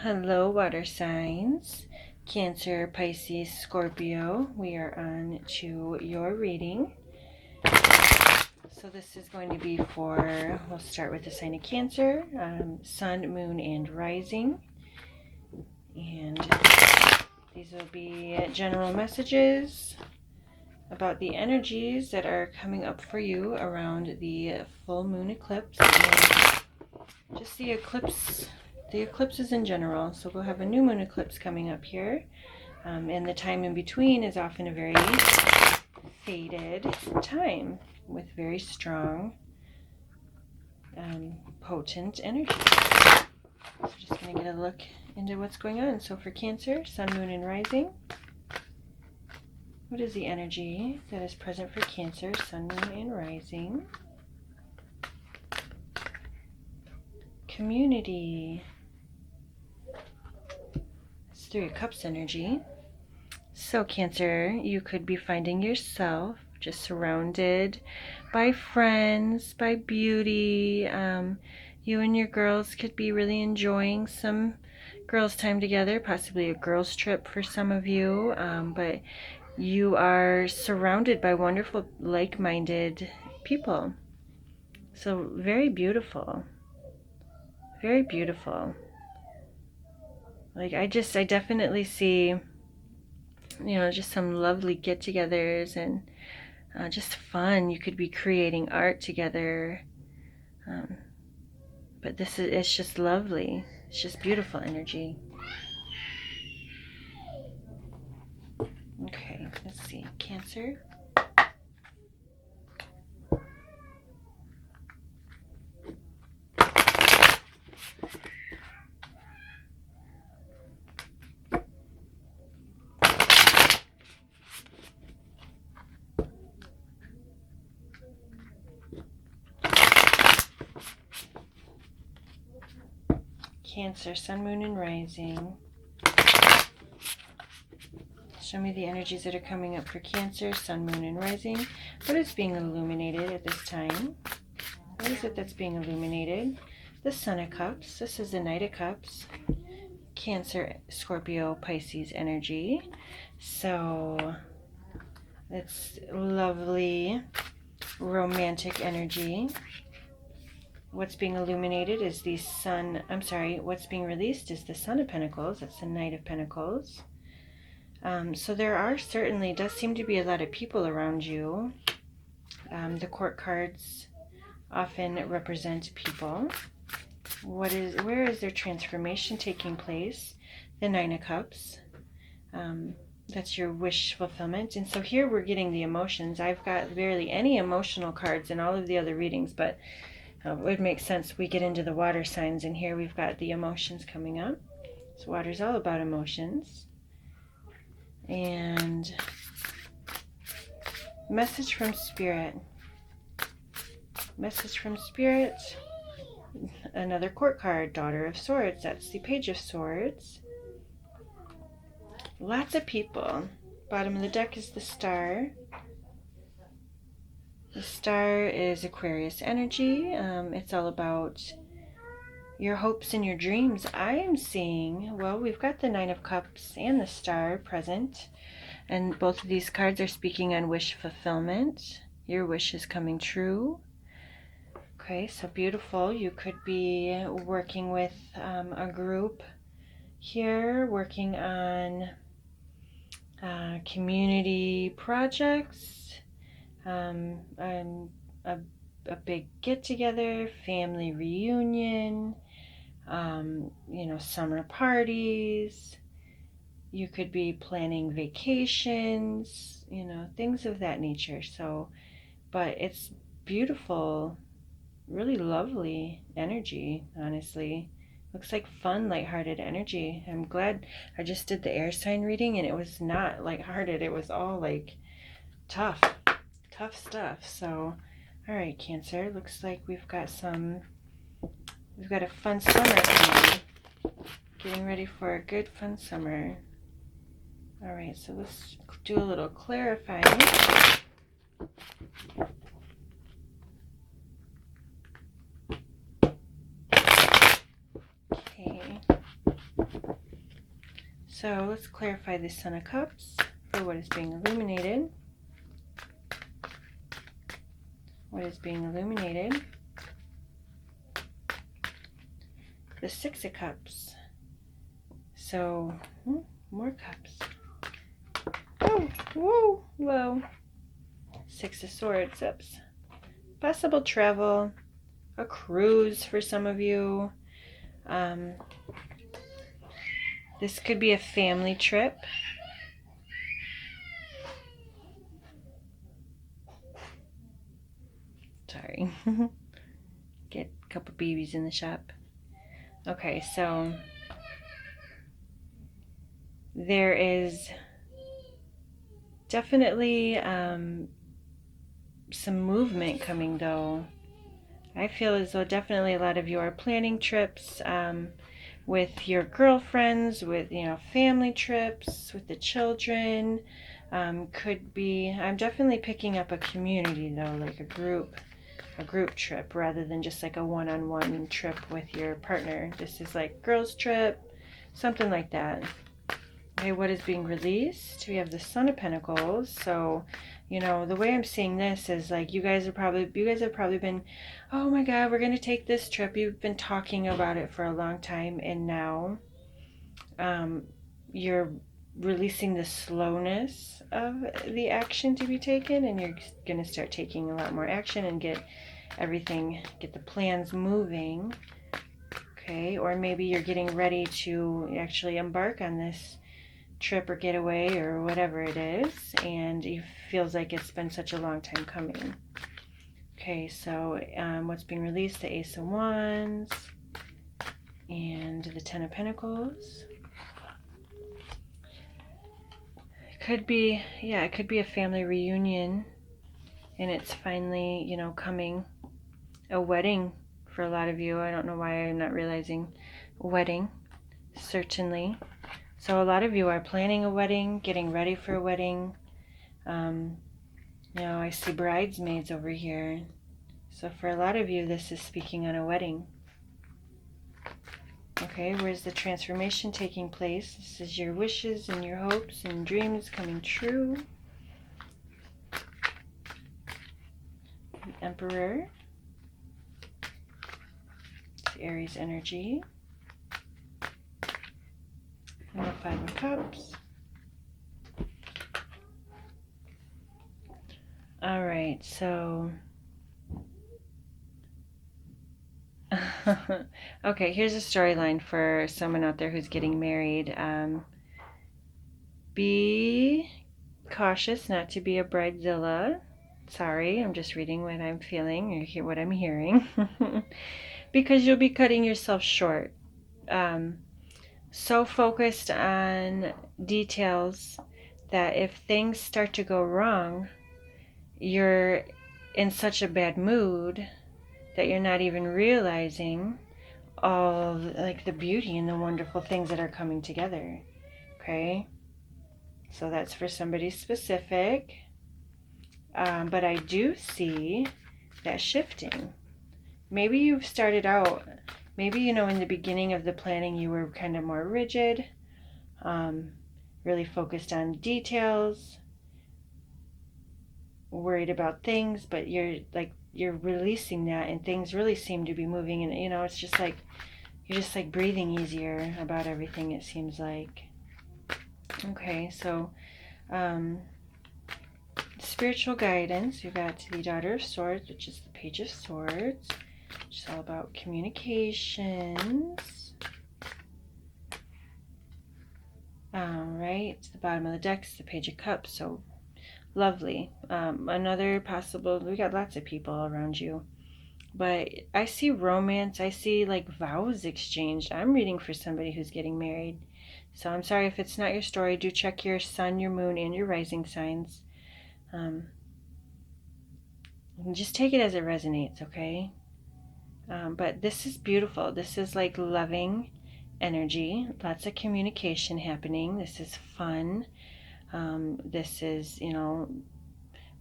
Hello, water signs. Cancer, Pisces, Scorpio. We are on to your reading. So this is going to be for, we'll start with the sign of Cancer, Sun, Moon, and Rising. And these will be general messages about the energies that are coming up for you around the full moon eclipse and just the eclipses in general. So we'll have a new moon eclipse coming up here, and the time in between is often a very faded time with very strong, potent energy. So just going to get a look into what's going on. So for Cancer, Sun, Moon, and Rising, what is the energy that is present for Cancer, Sun, Moon, and Rising? Community. It's Three of Cups energy. So Cancer, you could be finding yourself just surrounded by friends, by beauty. You and your girls could be really enjoying some girls' time together, possibly a girls' trip for some of you. But you are surrounded by wonderful, like-minded people. So very beautiful. Very beautiful. Like I definitely see, just some lovely get-togethers and just fun. You could be creating art together. But it's just lovely. It's just beautiful energy. Okay, let's see. Cancer. Cancer, Sun, Moon, and Rising. Show me the energies that are coming up for Cancer, Sun, Moon, and Rising. What is being illuminated at this time? What is it that's being illuminated? The Sun of Cups. This is the Knight of Cups. Cancer, Scorpio, Pisces energy. So it's lovely, romantic energy. What's being illuminated is the Sun, what's being released is the Sun of Pentacles. That's the Knight of Pentacles. So there does seem to be a lot of people around you. The court cards often represent people. Where is their transformation taking place? The Nine of Cups. That's your wish fulfillment. And so here we're getting the emotions. I've got barely any emotional cards in all of the other readings, but it would make sense we get into the water signs, and here we've got the emotions coming up. So water's all about emotions. And message from Spirit. Message from Spirit. Another court card, Daughter of Swords. That's the Page of Swords. Lots of people. Bottom of the deck is the Star. The Star is Aquarius energy. It's all about your hopes and your dreams. I am seeing, well, we've got the Nine of Cups and the Star present, and both of these cards are speaking on wish fulfillment. Your wish is coming true. Okay, so beautiful. You could be working with a group here, working on community projects, a big get-together, family reunion, summer parties. You could be planning vacations, things of that nature. So, but it's beautiful, really lovely energy, honestly. Looks like fun, lighthearted energy. I'm glad I just did the air sign reading and it was not lighthearted. It was all like tough stuff. So, all right, Cancer, looks like we've got a fun summer coming. Getting ready for a good fun summer. All right, so let's do a little clarifying. Okay. So let's clarify the Son of Cups for what is being illuminated. What is being illuminated? The Six of Cups. So, more cups. Oh, whoa, whoa. Six of Swords. Oops. Possible travel, a cruise for some of you. This could be a family trip. Sorry. Get a couple babies in the shop. Okay, so there is definitely some movement coming though. I feel as though definitely a lot of you are planning trips with your girlfriends, with family trips, with the children. Could be, I'm definitely picking up a community though, like a group trip rather than just like a one-on-one trip with your partner. This is like girls trip, something like that. Okay, what is being released? We have the Son of Pentacles. So, the way I'm seeing this is like you guys have probably been, oh my God, we're going to take this trip. You've been talking about it for a long time, and now you're releasing the slowness of the action to be taken, and you're going to start taking a lot more action and get the plans moving. Okay, or maybe you're getting ready to actually embark on this trip or getaway or whatever it is, and it feels like it's been such a long time coming. Okay, so what's being released? The Ace of Wands and the Ten of Pentacles. It could be a family reunion, and it's finally, coming. A wedding for a lot of you. I don't know why I'm not realizing. A wedding, certainly. So a lot of you are planning a wedding, getting ready for a wedding. I see bridesmaids over here. So for a lot of you, this is speaking on a wedding. Okay, where's the transformation taking place? This is your wishes and your hopes and dreams coming true. The Emperor. It's Aries energy. And the Five of Cups. All right, so okay, here's a storyline for someone out there who's getting married. Be cautious not to be a bridezilla. Sorry, I'm just reading what I'm feeling or hear what I'm hearing. Because you'll be cutting yourself short. So focused on details that if things start to go wrong, you're in such a bad mood that you're not even realizing all like the beauty and the wonderful things that are coming together. Okay, so that's for somebody specific. But I do see that shifting. Maybe you've started out, maybe in the beginning of the planning you were kind of more rigid, really focused on details, worried about things, but you're releasing that, and things really seem to be moving, and it's just like you're just like breathing easier about everything, it seems like. Okay, so spiritual guidance, you got the Daughter of Swords, which is the Page of Swords, which is all about communications. Right, the bottom of the deck is the Page of Cups, so lovely. Another possible, we got lots of people around you, but I see romance. I see like vows exchanged. I'm reading for somebody who's getting married. So I'm sorry if it's not your story. Do check your sun, your moon, and your rising signs. And just take it as it resonates, okay? But this is beautiful. This is like loving energy. Lots of communication happening. This is fun. This is,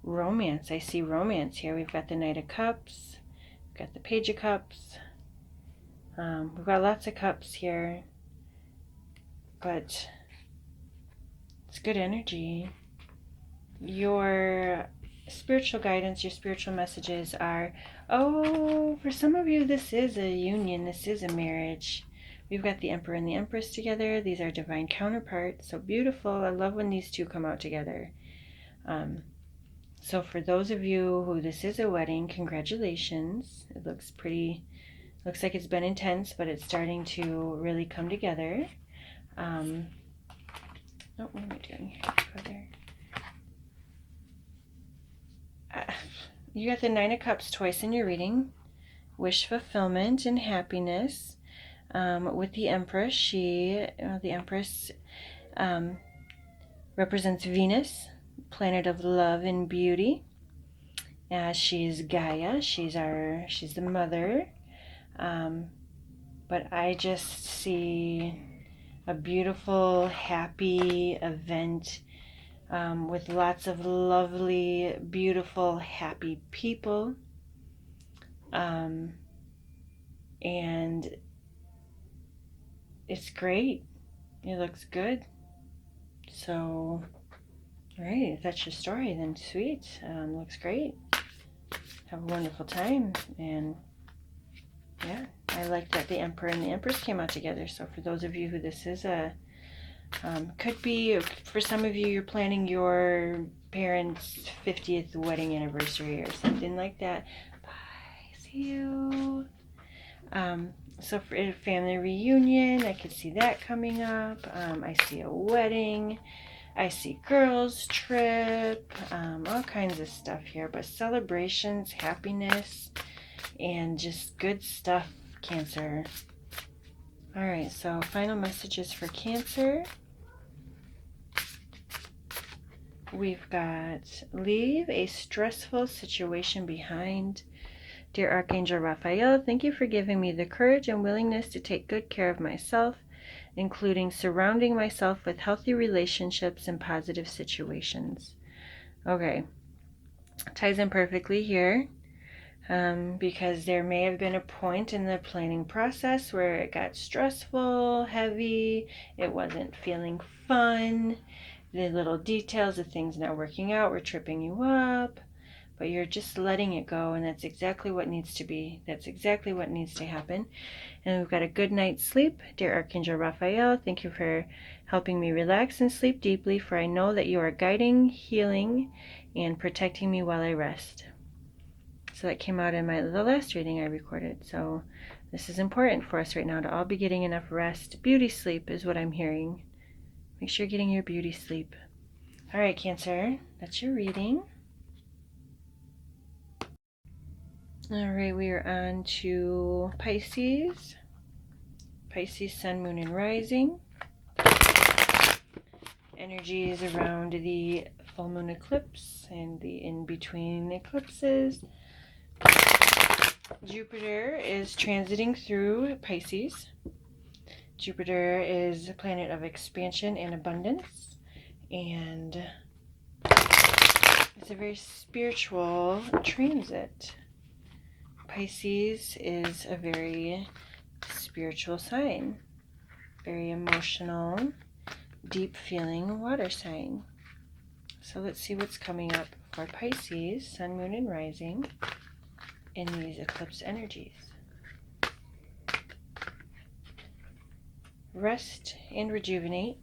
romance. I see romance here. We've got the Knight of Cups. We've got the Page of Cups. We've got lots of cups here. But It's good energy. Your spiritual guidance, your spiritual messages are, oh, for some of you, this is a union. This is a marriage. We've got the Emperor and the Empress together. These are divine counterparts. So beautiful. I love when these two come out together. So for those of you who this is a wedding, congratulations. It looks pretty, looks like it's been intense, but it's starting to really come together. Oh, what am I doing here? You got the Nine of Cups twice in your reading. Wish fulfillment and happiness. With the Empress, the Empress represents Venus, planet of love and beauty. She's Gaia. She's the mother. But I just see a beautiful, happy event with lots of lovely, beautiful, happy people. And it's great. It looks good. So, all right, if that's your story, then sweet. Looks great. Have a wonderful time. And yeah, I like that the Emperor and the Empress came out together. So for those of you who this is could be, for some of you, you're planning your parents' 50th wedding anniversary or something like that. Bye. See you. So for a family reunion, I could see that coming up. I see a wedding. I see girls' trip. All kinds of stuff here. But celebrations, happiness, and just good stuff, Cancer. All right, so final messages for Cancer. We've got leave a stressful situation behind. Dear Archangel Raphael, thank you for giving me the courage and willingness to take good care of myself, including surrounding myself with healthy relationships and positive situations. Okay, ties in perfectly here. Because there may have been a point in the planning process where it got stressful, heavy, it wasn't feeling fun, the little details of things not working out were tripping you up, but you're just letting it go, and that's exactly what needs to be. That's exactly what needs to happen. And we've got a good night's sleep. Dear Archangel Raphael, thank you for helping me relax and sleep deeply, for I know that you are guiding, healing, and protecting me while I rest. So that came out in the last reading I recorded. So this is important for us right now, to all be getting enough rest. Beauty sleep is what I'm hearing. Make sure you're getting your beauty sleep. All right, Cancer, that's your reading. All right, we are on to Pisces. Pisces, Sun, Moon, and Rising. Energies around the full moon eclipse and the in-between eclipses. Jupiter is transiting through Pisces. Jupiter is a planet of expansion and abundance, and it's a very spiritual transit. Pisces is a very spiritual sign, very emotional, deep feeling water sign. So let's see what's coming up for Pisces, Sun, Moon, and Rising in these eclipse energies. Rest and rejuvenate.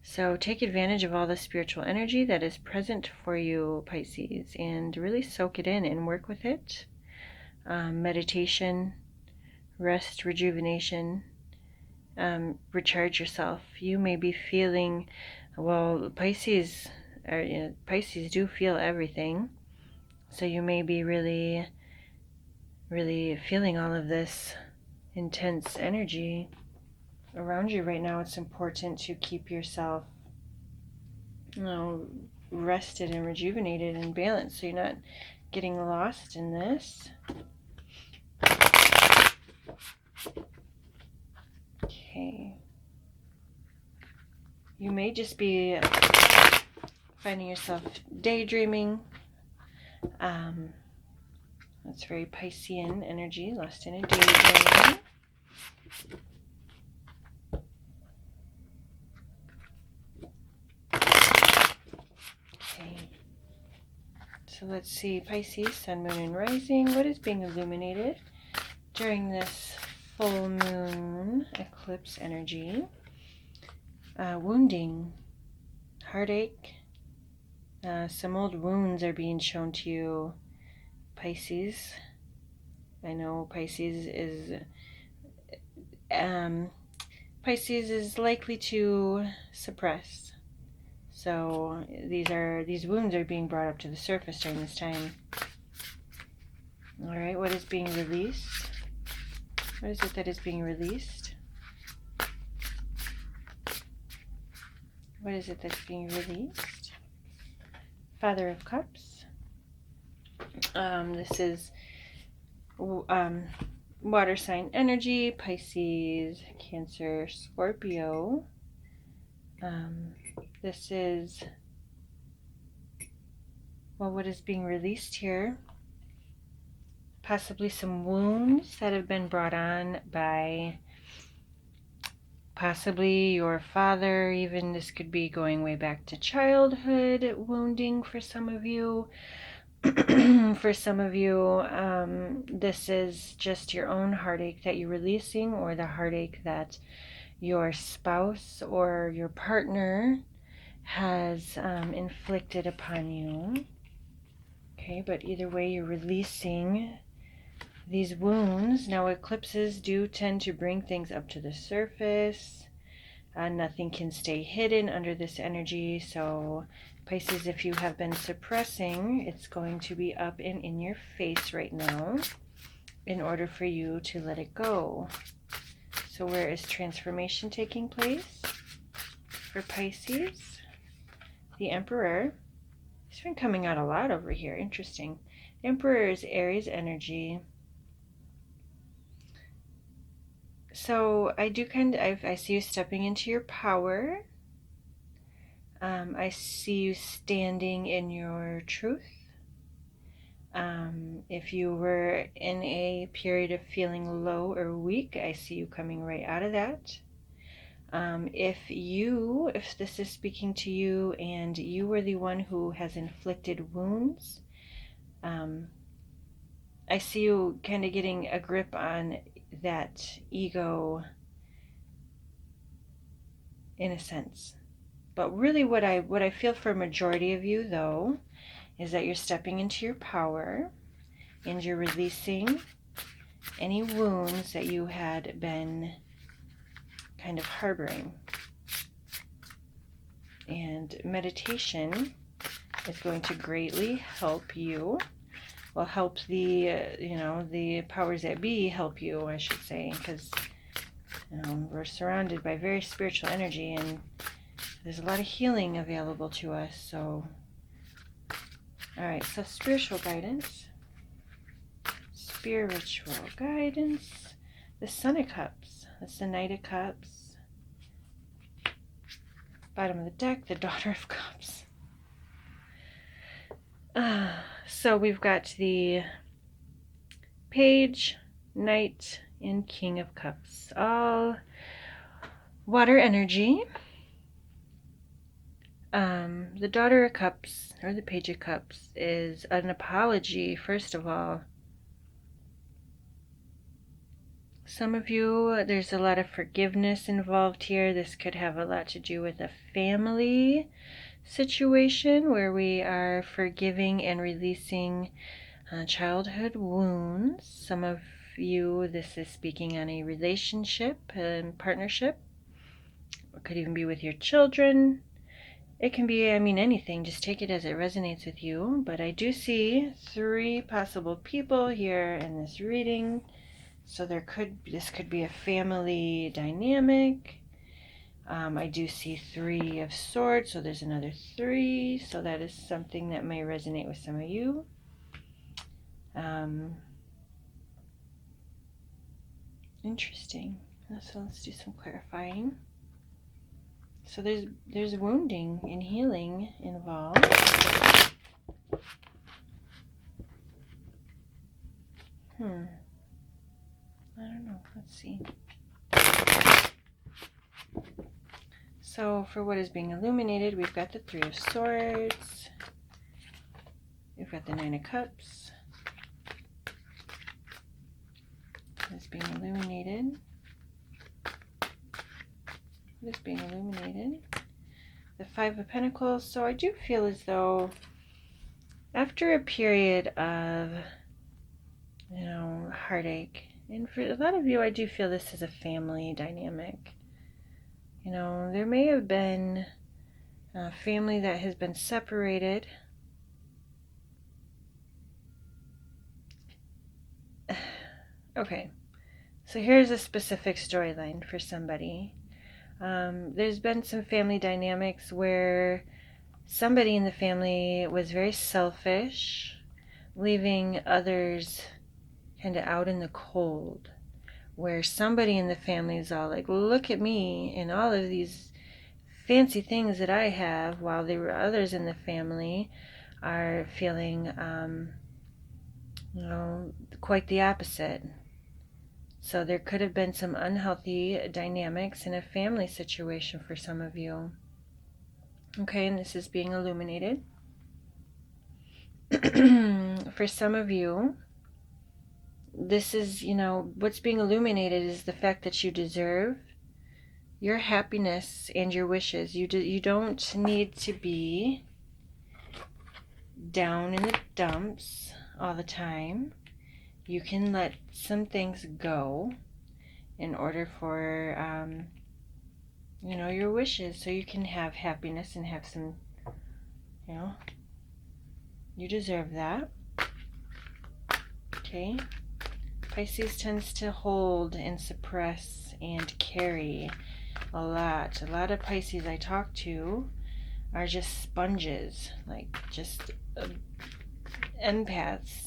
So take advantage of all the spiritual energy that is present for you, Pisces, and really soak it in and work with it. Meditation, rest, rejuvenation, recharge yourself. You may be feeling, well, Pisces do feel everything. So you may be really, really feeling all of this intense energy around you right now. It's important to keep yourself, rested and rejuvenated and balanced, so you're not getting lost in this. Okay. You may just be finding yourself daydreaming. That's very Piscean energy, lost in a daydream. So let's see, Pisces, Sun, Moon, and Rising. What is being illuminated during this full moon eclipse energy? Wounding, heartache. Some old wounds are being shown to you, Pisces. I know Pisces is likely to suppress. So these wounds are being brought up to the surface during this time. All right, what is being released? What is it that is being released? What is it that's being released? Father of Cups. This is water sign energy, Pisces, Cancer, Scorpio. This is, well, what is being released here? Possibly some wounds that have been brought on by possibly your father. Even this could be going way back to childhood wounding for some of you. For some of you, this is just your own heartache that you're releasing, or the heartache that your spouse or your partner has inflicted upon you. Okay, but either way, you're releasing these wounds. Now, eclipses do tend to bring things up to the surface. Nothing can stay hidden under this energy. So, Pisces, if you have been suppressing, it's going to be up and in your face right now in order for you to let it go. So, where is transformation taking place for Pisces? The Emperor. It's been coming out a lot over here. Interesting. The Emperor is Aries energy. So I do I see you stepping into your power. I see you standing in your truth. If you were in a period of feeling low or weak, I see you coming right out of that. If this is speaking to you and you were the one who has inflicted wounds, I see you kind of getting a grip on that ego in a sense. But really what I feel for a majority of you, though, is that you're stepping into your power and you're releasing any wounds that you had been kind of harboring. And meditation is going to greatly help you. Well, help the powers that be help you, I should say, because we're surrounded by very spiritual energy, and there's a lot of healing available to us. So, all right, so spiritual guidance. Spiritual guidance. The Sun of Cups. That's the Knight of Cups. Bottom of the deck, the Daughter of Cups. So we've got the Page, Knight, and King of Cups. All water energy. The Daughter of Cups, or the Page of Cups, is an apology, first of all. Some of you, there's a lot of forgiveness involved here. This could have a lot to do with a family situation where we are forgiving and releasing childhood wounds. Some of you, this is speaking on a relationship and partnership. It could even be with your children. It can be, anything. Just take it as it resonates with you. But I do see 3 possible people here in this reading. So this could be a family dynamic. I do see 3 of Swords, so there's another 3. So that is something that may resonate with some of you. Interesting. So let's do some clarifying. So there's wounding and healing involved. I don't know. Let's see. So for what is being illuminated, we've got the 3 of Swords. We've got the Nine of Cups. It's being illuminated. It's being illuminated. The Five of Pentacles. So I do feel as though after a period of, heartache, and for a lot of you, I do feel this is a family dynamic. There may have been a family that has been separated. Okay, so here's a specific storyline for somebody. There's been some family dynamics where somebody in the family was very selfish, leaving others kind of out in the cold, where somebody in the family is all like, look at me and all of these fancy things that I have, while there were others in the family are feeling, quite the opposite. So there could have been some unhealthy dynamics in a family situation for some of you. Okay, and this is being illuminated. For some of you, this is, what's being illuminated is the fact that you deserve your happiness and your wishes. You don't need to be down in the dumps all the time. You can let some things go in order for, your wishes, so you can have happiness and have some, you deserve that. Okay. Pisces tends to hold and suppress and carry a lot. A lot of Pisces I talk to are just sponges, like just empaths.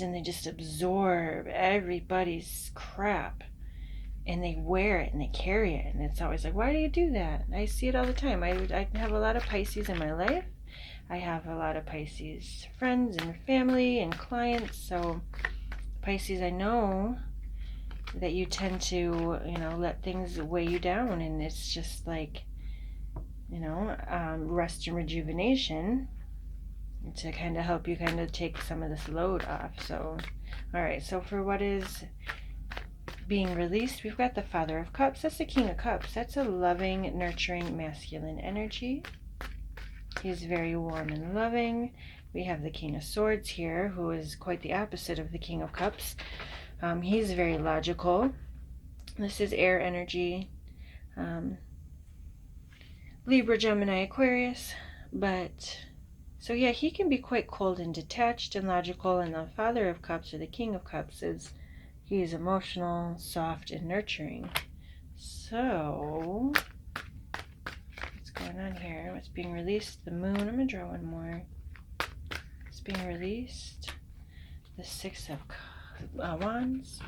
And they just absorb everybody's crap, and they wear it and they carry it, and it's always like, why do you do that? I see it all the time. I have a lot of Pisces in my life. I have a lot of Pisces friends and family and clients. So Pisces, I know that you tend to, let things weigh you down, and it's just like, rest and rejuvenation to kind of help you kind of take some of this load off. So, all right, so for what is being released, we've got the Father of Cups. That's the King of Cups. That's a loving, nurturing, masculine energy. He's very warm and loving. We have the King of Swords here, who is quite the opposite of the King of Cups. He's very logical. This is air energy. Libra, Gemini, Aquarius. But so yeah, he can be quite cold and detached and logical, and the Father of Cups, or the King of Cups, he is emotional, soft, and nurturing. So what's going on here? What's being released? The Moon. I'm going to draw one more. It's being released. The Six of Wands.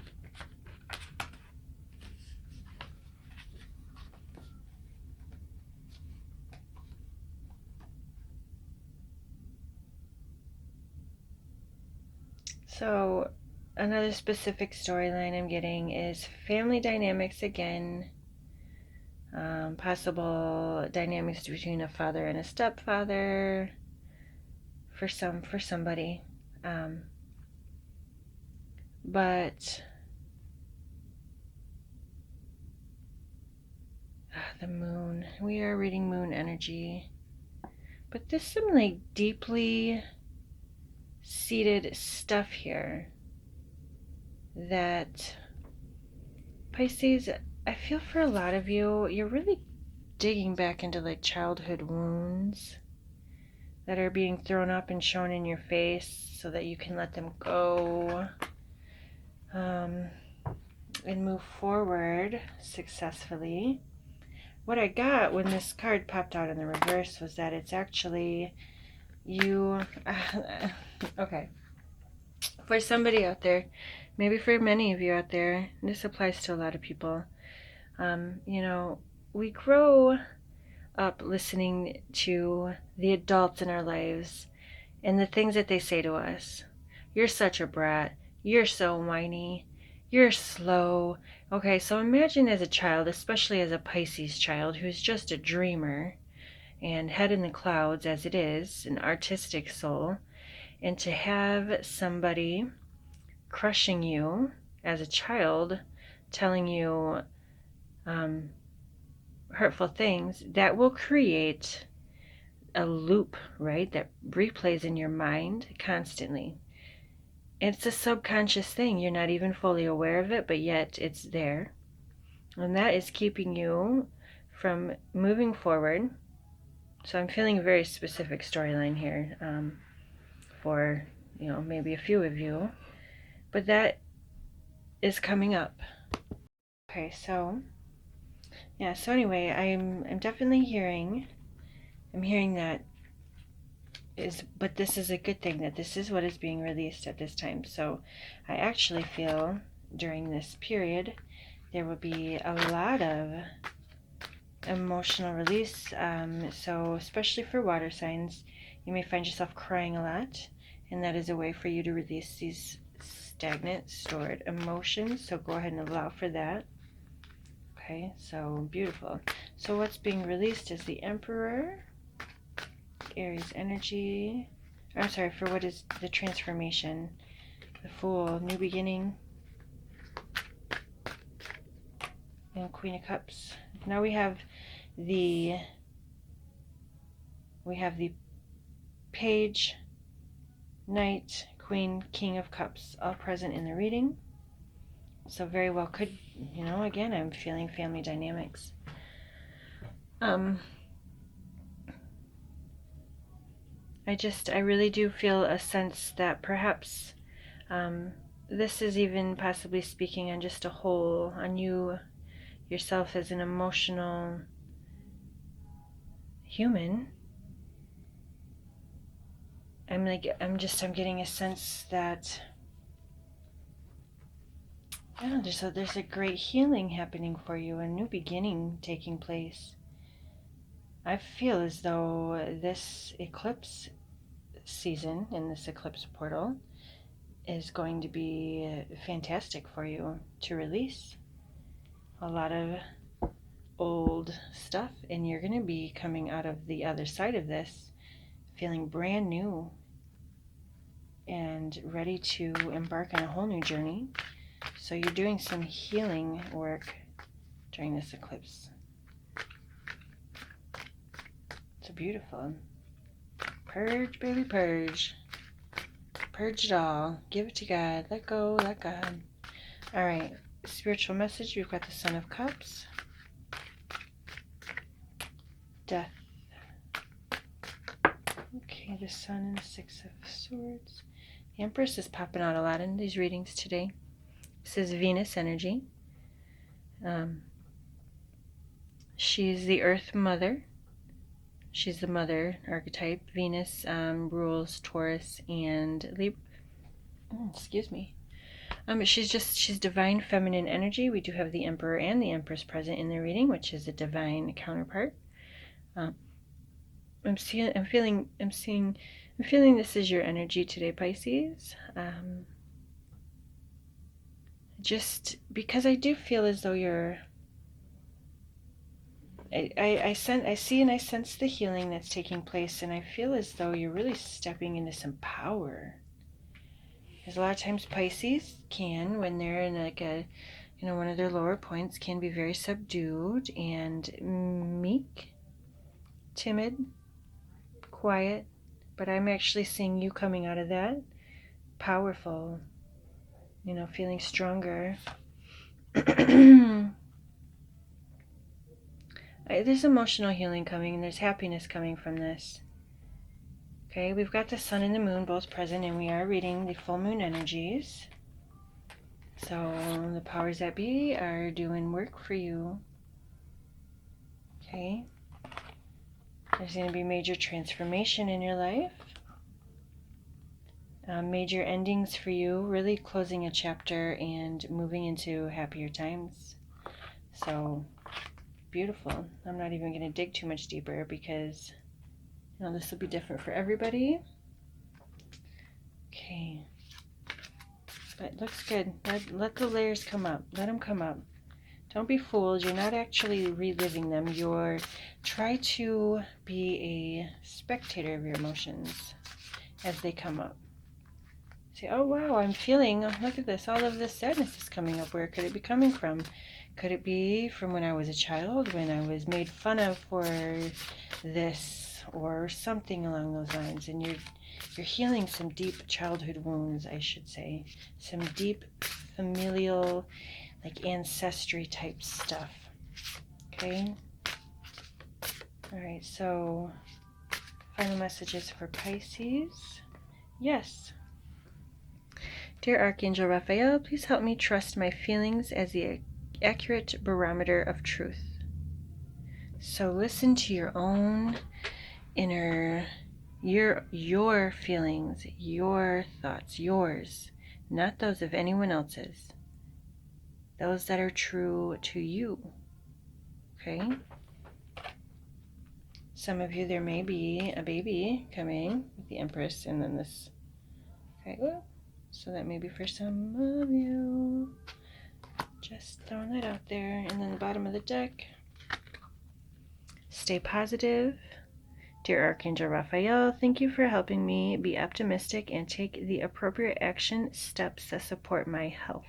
So another specific storyline I'm getting is family dynamics again. Possible dynamics between a father and a stepfather for somebody. But the Moon. We are reading Moon energy. But there's some like deeply seated stuff here that Pisces, I feel for a lot of you, you're really digging back into like childhood wounds that are being thrown up and shown in your face so that you can let them go, and move forward successfully. What I got when this card popped out in the reverse was that it's actually you. Okay, for somebody out there, maybe for many of you out there, this applies to a lot of people. We grow up listening to the adults in our lives and the things that they say to us. You're such a brat. You're so whiny. You're slow. Okay, so imagine as a child, especially as a Pisces child who's just a dreamer and head in the clouds as it is, an artistic soul. And to have somebody crushing you as a child, telling you hurtful things, that will create a loop, right, that replays in your mind constantly. It's a subconscious thing. You're not even fully aware of it, but yet it's there. And that is keeping you from moving forward. So I'm feeling a very specific storyline here for, maybe a few of you. But that is coming up. Okay, so yeah, so anyway, I'm definitely hearing that but this is a good thing, that this is what is being released at this time. So I actually feel during this period there will be a lot of emotional release. So especially for water signs, you may find yourself crying a lot, and that is a way for you to release these stagnant, stored emotions. So go ahead and allow for that. Okay, so beautiful. So what's being released is the Emperor, Aries energy. I'm sorry, for what is the transformation? The Fool, new beginning, and Queen of Cups. Now we have the Page, Knight, Queen, King of Cups, all present in the reading. So very well could, again, I'm feeling family dynamics. I really do feel a sense that perhaps this is even possibly speaking on just a whole, on you yourself as an emotional human. I'm getting a sense that there's a great healing happening for you, a new beginning taking place. I feel as though this eclipse season in this eclipse portal is going to be fantastic for you to release a lot of old stuff, and you're going to be coming out of the other side of this feeling brand new and ready to embark on a whole new journey. So you're doing some healing work during this eclipse. It's beautiful. Purge, baby, purge. Purge it all. Give it to God. Let go, let God. All right. Spiritual message. We've got the Son of Cups. Death. Okay, the Sun and the Six of Swords. The Empress is popping out a lot in these readings today. This is Venus energy. She's the Earth Mother. She's the Mother archetype. Venus rules Taurus and Libra. Excuse me. She's divine feminine energy. We do have the Emperor and the Empress present in the reading, which is a divine counterpart. I'm feeling this is your energy today, Pisces. Just because I do feel as though you're I see and I sense the healing that's taking place, and I feel as though you're really stepping into some power. Because a lot of times Pisces can, when they're in like a, one of their lower points, can be very subdued and meek, timid, quiet. But I'm actually seeing you coming out of that powerful, feeling stronger. There's emotional healing coming, and there's happiness coming from this. Okay, we've got the Sun and the Moon both present, and we are reading the full moon energies. So the powers that be are doing work for you. Okay, there's going to be major transformation in your life. Major endings for you, really closing a chapter and moving into happier times. So beautiful. I'm not even going to dig too much deeper because this will be different for everybody. Okay, but it looks good. Let the layers come up. Let them come up. Don't be fooled. You're not actually reliving them. Try to be a spectator of your emotions as they come up. Say, oh wow, I'm feeling, oh, look at this, all of this sadness is coming up. Where could it be coming from? Could it be from when I was a child, when I was made fun of for this, or something along those lines? And you're healing some deep childhood wounds, I should say. Some deep familial, like ancestry type stuff. Okay? Alright, so final messages for Pisces. Yes. Dear Archangel Raphael, please help me trust my feelings as the accurate barometer of truth. So listen to your own inner, your feelings, your thoughts, yours, not those of anyone else's. Those that are true to you. Okay? Some of you, there may be a baby coming with the Empress and then this. Okay, well, so that may be for some of you. Just throwing that out there. And then the bottom of the deck. Stay positive. Dear Archangel Raphael, thank you for helping me be optimistic and take the appropriate action steps that support my health.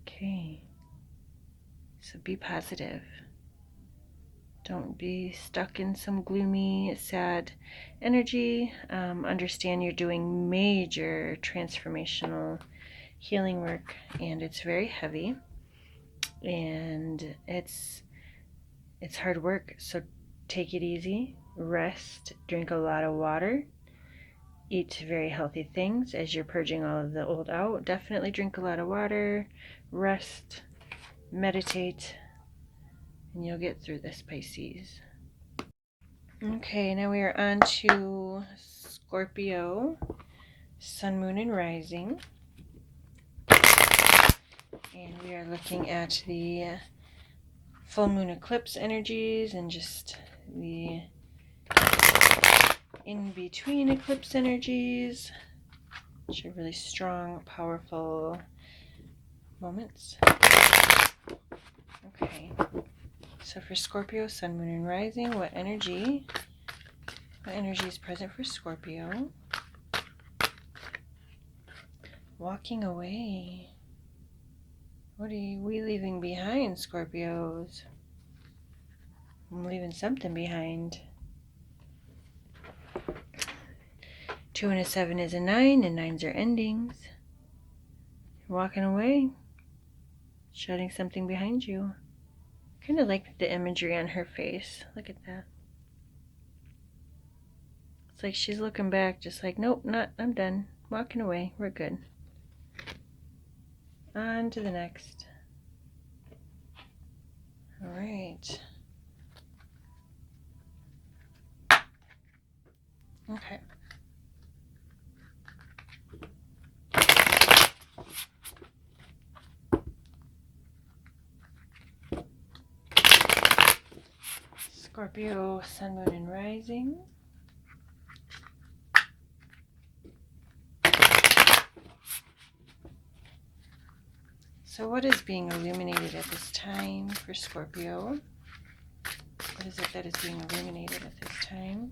Okay. So be positive. Don't be stuck in some gloomy, sad energy. Understand you're doing major transformational healing work, and it's very heavy, and it's hard work. So take it easy, rest, drink a lot of water, eat very healthy things as you're purging all of the old out. Definitely drink a lot of water, rest, meditate, and you'll get through this, Pisces. Okay, now we are on to Scorpio, Sun, Moon, and Rising. And we are looking at the full moon eclipse energies and just the in-between eclipse energies, which are really strong, powerful moments. Okay. So for Scorpio, Sun, Moon, and Rising, what energy is present for Scorpio? Walking away. What are we leaving behind, Scorpios? I'm leaving something behind. 2 and a 7 is a 9, and 9s are endings. You're walking away, shutting something behind you. Kind of like the imagery on her face. Look at that. It's like she's looking back, just like, nope, I'm done. Walking away. We're good. On to the next. All right. Okay. Scorpio, Sun, Moon, and Rising. So what is being illuminated at this time for Scorpio? What is it that is being illuminated at this time?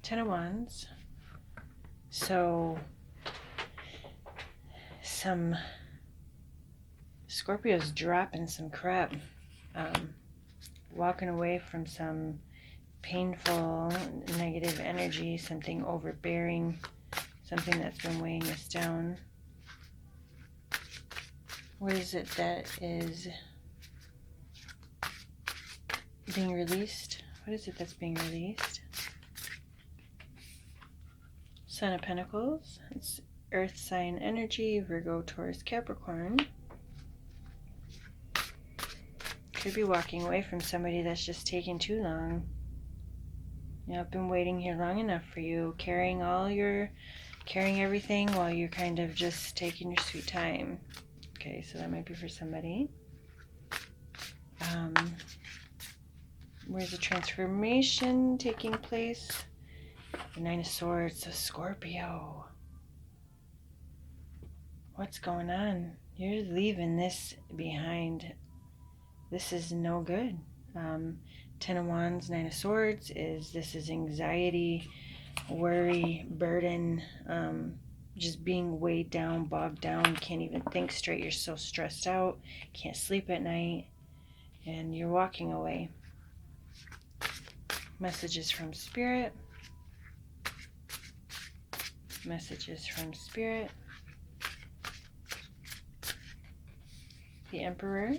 10 of Wands. So some Scorpios dropping some crap. Walking away from some painful, negative energy, something overbearing, something that's been weighing us down. What is it that is being released? What is it that's being released? Son of Pentacles. It's Earth sign energy, Virgo, Taurus, Capricorn. Could be walking away from somebody that's just taking too long. You know, I've been waiting here long enough for you, carrying everything while you're kind of just taking your sweet time. Okay, so that might be for somebody. Where's the transformation taking place? The 9 of Swords, so Scorpio. What's going on? You're leaving this behind. This is no good. 10 of Wands, 9 of Swords this is anxiety, worry, burden, just being weighed down, bogged down, can't even think straight, you're so stressed out, can't sleep at night, and you're walking away. Messages from Spirit. Messages from Spirit. The Emperor.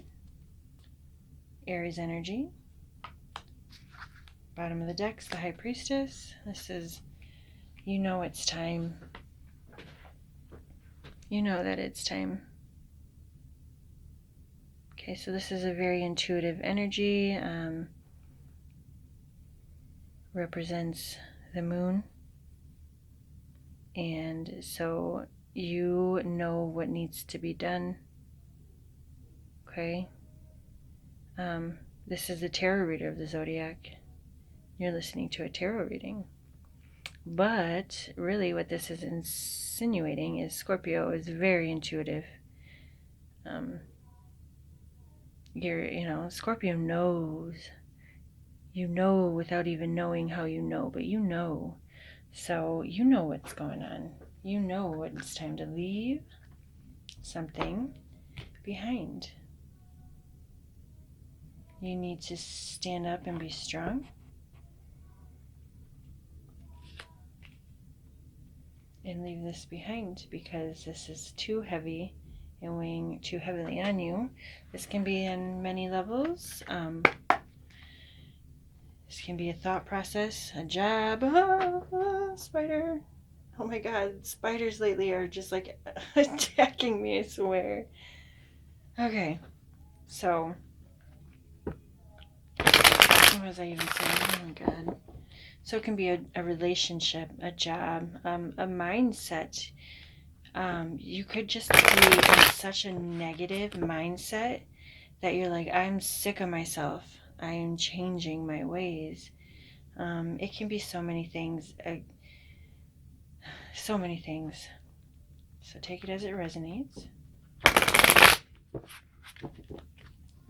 Aries energy. Bottom of the decks, the High Priestess. This is, you know it's time. You know that it's time. Okay, so this is a very intuitive energy. Represents the moon. And so you know what needs to be done. Okay. This is the tarot reader of the zodiac. You're listening to a tarot reading. But really what this is insinuating is Scorpio is very intuitive. Scorpio knows. You know without even knowing how you know, but you know. So you know what's going on. You know when it's time to leave something behind. You need to stand up and be strong. And leave this behind because this is too heavy and weighing too heavily on you. This can be on many levels. This can be a thought process, a job. Spider. Oh my God, spiders lately are just like attacking me, I swear. Okay, so what was I even saying? Oh my God. So it can be a relationship, a job, a mindset. You could just be in such a negative mindset that you're like, I'm sick of myself. I am changing my ways. It can be so many things. So many things. So take it as it resonates.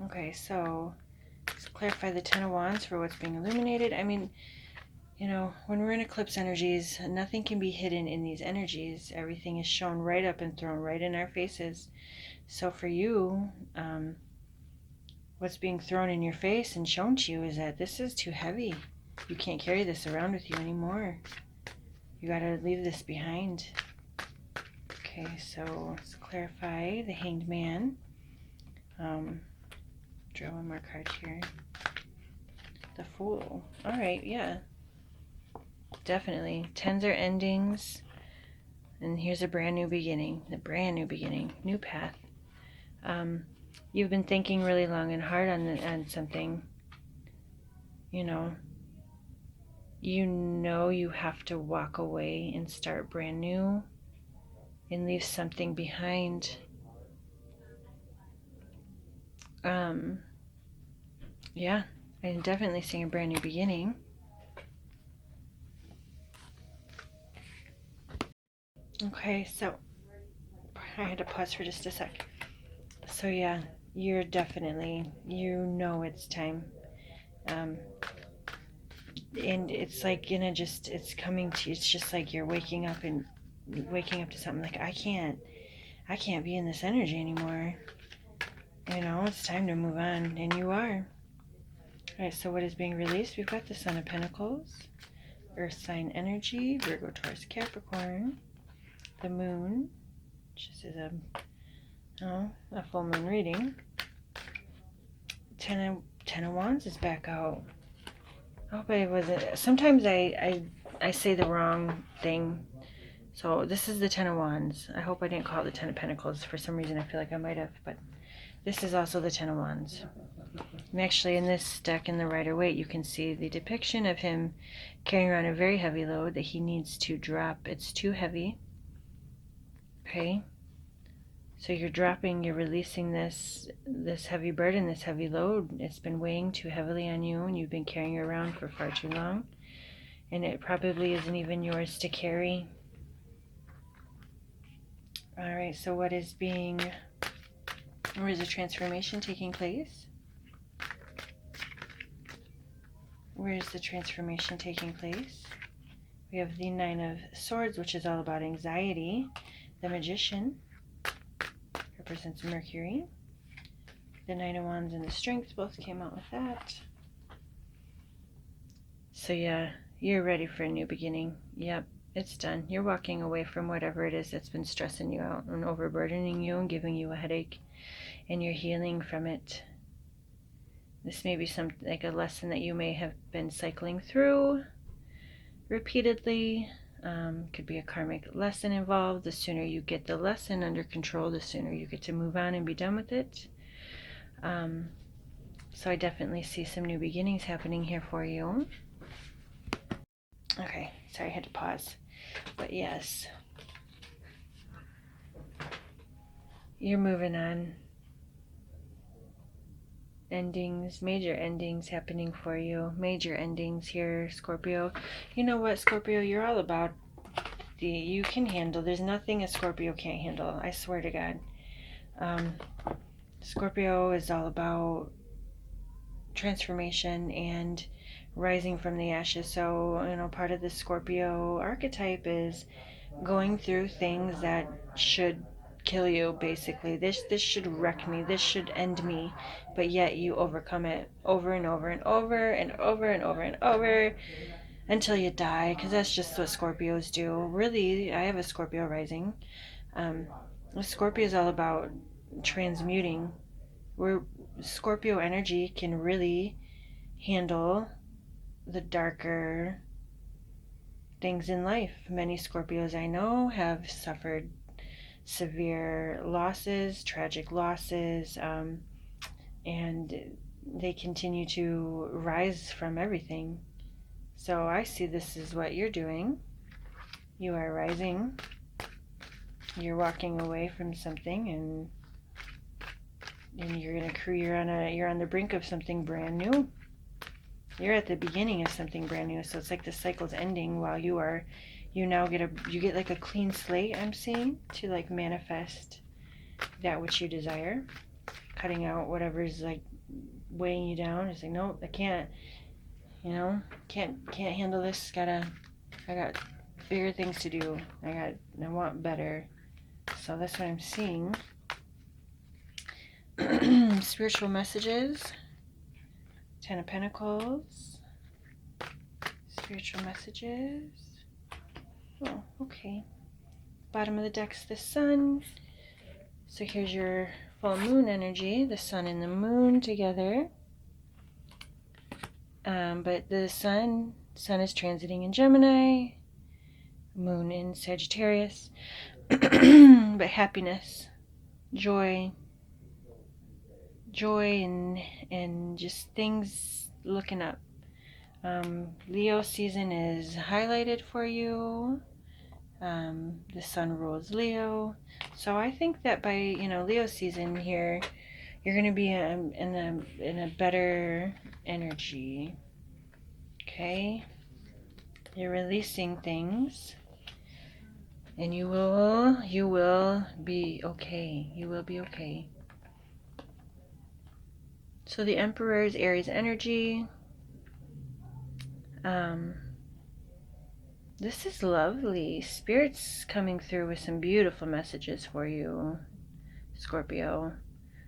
Okay, so let's clarify the Ten of Wands for what's being illuminated. I mean, when we're in eclipse energies, nothing can be hidden in these energies. Everything is shown right up and thrown right in our faces. So for you, what's being thrown in your face and shown to you is that this is too heavy. You can't carry this around with you anymore. You got to leave this behind. Okay, so let's clarify the Hanged Man. Draw one more card here. The Fool. All right, yeah. Definitely. Tens are endings. And here's a brand new beginning. The brand new beginning. New path. You've been thinking really long and hard on something. You have to walk away and start brand new and leave something behind. Yeah, I'm definitely seeing a brand new beginning. Okay, so I had to pause for just a sec. So yeah, you're definitely, it's time. And it's like it's coming to you. It's just like you're waking up to something like, I can't be in this energy anymore. It's time to move on, and you are. All right, so what is being released? We've got the Son of Pentacles, Earth sign energy, Virgo, Taurus, Capricorn, the Moon, which is a full moon reading. Ten of Wands is back out. I hope I wasn't. Sometimes I say the wrong thing. So this is the Ten of Wands. I hope I didn't call it the Ten of Pentacles. For some reason I feel like I might have, but this is also the Ten of Wands. And actually in this deck in the Rider-Waite you can see the depiction of him carrying around a very heavy load that he needs to drop. It's too heavy. Okay. So you're releasing this heavy burden, this heavy load. It's been weighing too heavily on you and you've been carrying it around for far too long. And it probably isn't even yours to carry. Alright, so where is the transformation taking place? Where is the transformation taking place? We have the Nine of Swords, which is all about anxiety. The Magician represents Mercury. The Nine of Wands and the Strength both came out with that. So yeah, you're ready for a new beginning. Yep, it's done. You're walking away from whatever it is that's been stressing you out and overburdening you and giving you a headache, and you're healing from it. This may be some like a lesson that you may have been cycling through repeatedly. Could be a karmic lesson involved. The sooner you get the lesson under control, the sooner you get to move on and be done with it. So I definitely see some new beginnings happening here for you. Okay, sorry, I had to pause. But yes, you're moving on. Endings, major endings happening for you. Major endings here, Scorpio. You know what, Scorpio, you're all about you can handle. There's nothing a Scorpio can't handle. I swear to God. Scorpio is all about transformation and rising from the ashes. So, you know, part of the Scorpio archetype is going through things that should kill you, basically. This should wreck me. This should end me. But yet you overcome it over and over and over and over and over and over until you die, because that's just what Scorpios do. Really, I have a Scorpio rising. Scorpio is all about transmuting. Where Scorpio energy can really handle the darker things in life. Many Scorpios I know have suffered severe losses, tragic losses, and they continue to rise from everything. So I see this is what you're doing. You are rising. You're walking away from something, and you're on the brink of something brand new. You're at the beginning of something brand new. So it's like the cycle's ending while you now get like a clean slate, I'm seeing, to like manifest that which you desire. Cutting out whatever's like weighing you down. It's like, nope, I can't, can't handle this. I got bigger things to do. I want better. So that's what I'm seeing. Spiritual messages. Ten of Pentacles. Spiritual messages. Oh, okay. Bottom of the deck's the Sun. So here's your full moon energy. The Sun and the Moon together. But the Sun is transiting in Gemini. Moon in Sagittarius. But happiness, joy and just things looking up. Leo season is highlighted for you. The Sun rules Leo. So I think that by, Leo season here, you're going to be in a better energy. Okay? You're releasing things. And you will be okay. You will be okay. So the Emperor is Aries energy. This is lovely. Spirit's coming through with some beautiful messages for you, Scorpio.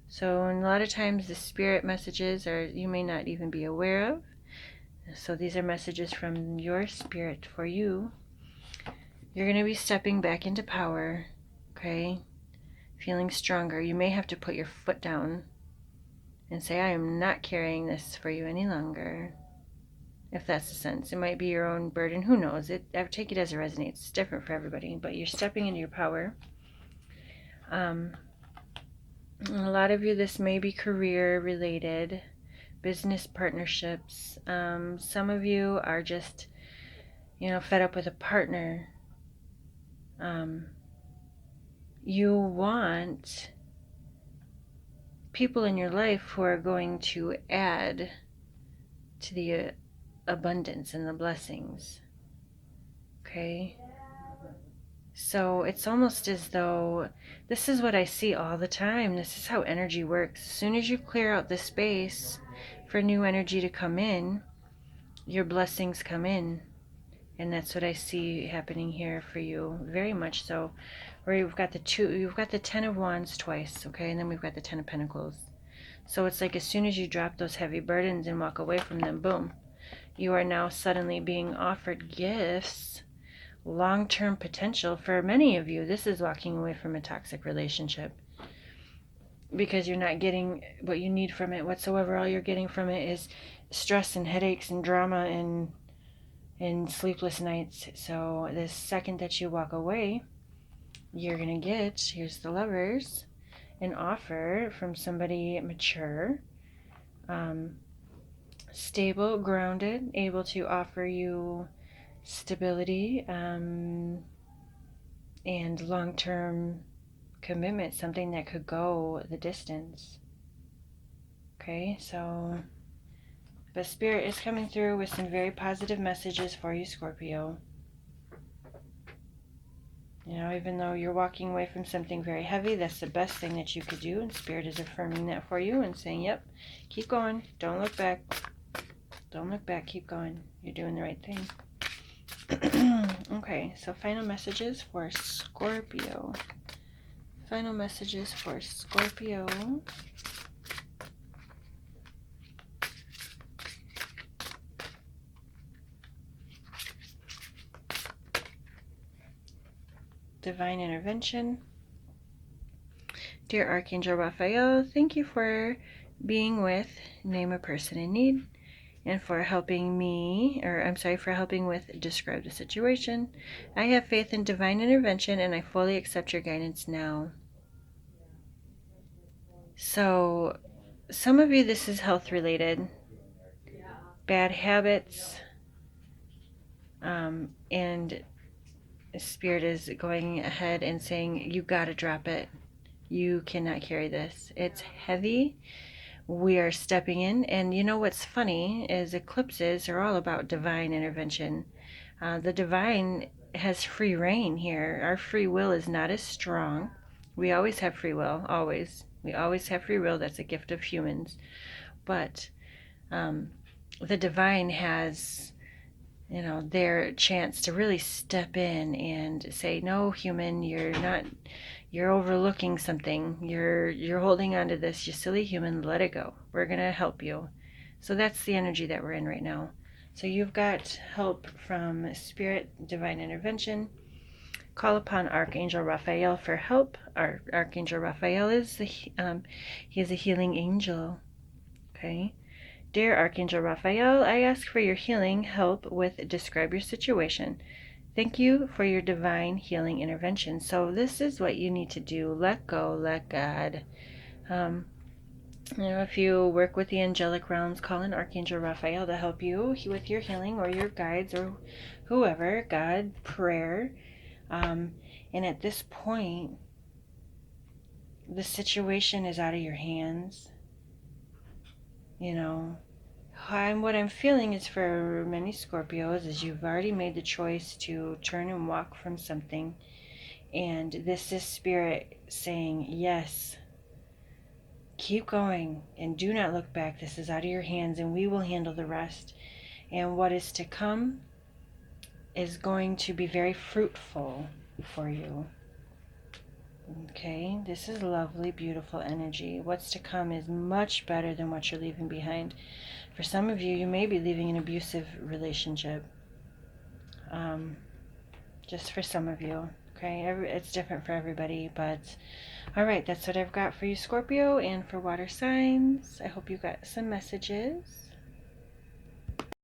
So a lot of times the spirit messages you may not even be aware of. So these are messages from your spirit for you. You're going to be stepping back into power, okay? Feeling stronger. You may have to put your foot down and say, I am not carrying this for you any longer. If that's the sense. It might be your own burden. Who knows? I take it as it resonates. It's different for everybody. But you're stepping into your power. A lot of you, this may be career related. Business partnerships. Some of you are just, fed up with a partner. You want people in your life who are going to add to the abundance and the blessings. Okay? So it's almost as though this is what I see all the time. This is how energy works. As soon as you clear out the space for new energy to come in, your blessings come in. And that's what I see happening here for you, very much so. Where you've got the 10 of Wands twice, okay? And then we've got the 10 of Pentacles. So it's like as soon as you drop those heavy burdens and walk away from them, boom, you are now suddenly being offered gifts, long-term potential. For many of you, this is walking away from a toxic relationship because you're not getting what you need from it whatsoever. All you're getting from it is stress and headaches and drama and sleepless nights. So the second that you walk away, you're going to get, here's the Lovers, an offer from somebody mature, stable, grounded, able to offer you stability and long-term commitment, something that could go the distance. Okay, so, but Spirit is coming through with some very positive messages for you, Scorpio. You know, even though you're walking away from something very heavy, that's the best thing that you could do. And Spirit is affirming that for you and saying, yep, keep going. Don't look back. Don't look back. Keep going. You're doing the right thing. Okay, so final messages for Scorpio. Final messages for Scorpio. Divine intervention. Dear Archangel Raphael, thank you for being with Name a Person in Need and for helping me, for helping with describe the situation. I have faith in divine intervention and I fully accept your guidance now. So, some of you, this is health related. Bad habits, and Spirit is going ahead and saying, you got to drop it. You cannot carry this. It's heavy. We are stepping in. And you know what's funny is eclipses are all about divine intervention. The divine has free reign here. Our free will is not as strong. We always have free will, always. We always have free will. That's a gift of humans. But the divine has, you know, their chance to really step in and say, no, human, you're overlooking something. You're holding on to this. You silly human, let it go. We're going to help you. So that's the energy that we're in right now. So you've got help from Spirit, divine intervention. Call upon Archangel Raphael for help. Archangel Raphael is he is a healing angel. Okay. Dear Archangel Raphael, I ask for your healing help with describe your situation. Thank you for your divine healing intervention. So this is what you need to do. Let go, let God. You know, if you work with the angelic realms, call in Archangel Raphael to help you with your healing, or your guides, or whoever, God, prayer. And at this point, the situation is out of your hands. You know, what I'm feeling is for many Scorpios is you've already made the choice to turn and walk from something. And this is Spirit saying, yes, keep going and do not look back. This is out of your hands and we will handle the rest. And what is to come is going to be very fruitful for you. Okay, this is lovely, beautiful energy. What's to come is much better than what you're leaving behind. For some of you, you may be leaving an abusive relationship. Just for some of you. Okay, it's different for everybody, but all right, that's what I've got for you, Scorpio, and for water signs. I hope you got some messages.